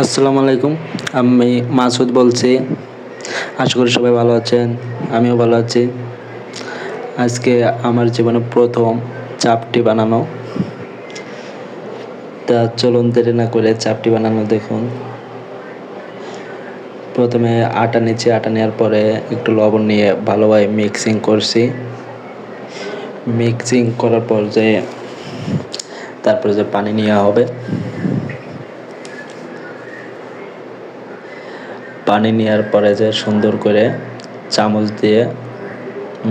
আসসালামু আলাইকুম। আমি মাসুদ বলছি। আশা করি সবাই ভালো আছেন। আমিও ভালো আছি। আজকে আমার জীবনে প্রথম চাপটি বানানো। তা চলুন দেরি না করে চাপটি বানানো দেখুন। প্রথমে আটা নিচ্ছি, আটা নেওয়ার পরে একটু লবণ নিয়ে ভালোভাবে মিক্সিং করছি। মিক্সিং করার পর তারপরে পানি নেওয়া হবে। পানি নেওয়ার পরে সুন্দর করে চামচ দিয়ে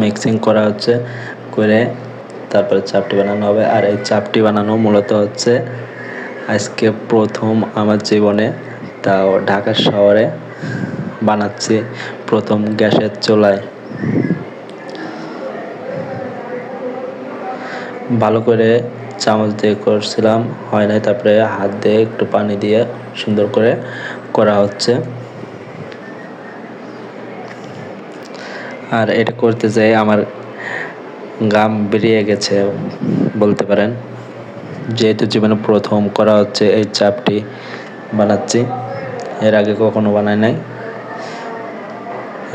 মিক্সিং করা হচ্ছে করে তারপরে চাপটি বানানো হবে। আর এই চাপটি বানানো মূলত হচ্ছে আজকে প্রথম আমার জীবনে, তাও ঢাকা শহরে বানাচ্ছি, প্রথম গ্যাসের চুলায়। ভালো করে চামচ দিয়ে করছিলাম, হয় নাই, তারপরে হাত দিয়ে একটু পানি দিয়ে সুন্দর করে করা হচ্ছে। আর এটা করতে যেয়ে আমার ঘাম বেরিয়ে গেছে বলতে পারেন, যেহেতু জীবনে প্রথম করা হচ্ছে। এই চাপটি বানাচ্ছি, এর আগে কখনো বানাই নাই।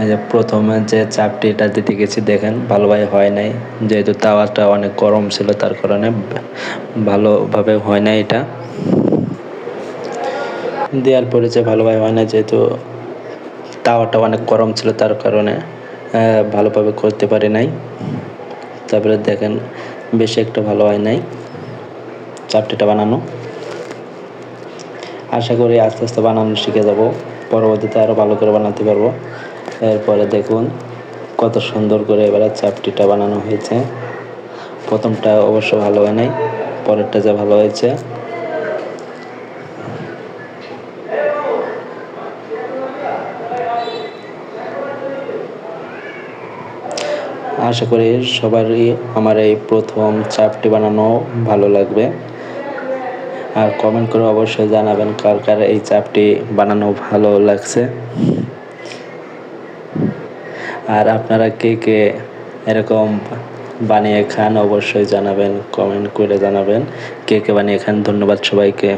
এই যে প্রথমে যে চাপটি এটা দিতে গেছি, দেখেন ভালোভাবে হয় নাই, যেহেতু তাওয়াটা অনেক গরম ছিল তার কারণে ভালোভাবে হয় নাই। এটা দেওয়ার পরে ভালোভাবে হয় না, যেহেতু তাওয়াটা অনেক গরম ছিল তার কারণে ভালোভাবে করতে পারি নাই। তারপরে দেখেন বেশি একটা ভালো হয় নাই চাপটিটা বানানো। আশা করি আস্তে আস্তে বানানো শিখে যাব, পরবর্তীতে আরও ভালো করে বানাতে পারবো। এরপরে দেখুন কত সুন্দর করে এবারে চাপটিটা বানানো হয়েছে। প্রথমটা অবশ্য ভালো হয় নাই, পরেরটা যা ভালো হয়েছে। আশা করি সবারই আমার এই প্রথম চাপটি বানানো ভালো লাগবে। আর কমেন্ট করে অবশ্যই জানাবেন কার কার এই চাপটি বানানো ভালো লাগছে। আর আপনারা কে কে এরকম বানিয়ে খান অবশ্যই জানাবেন, কমেন্ট করে জানাবেন কে কে বানিয়ে খান। ধন্যবাদ সবাইকে।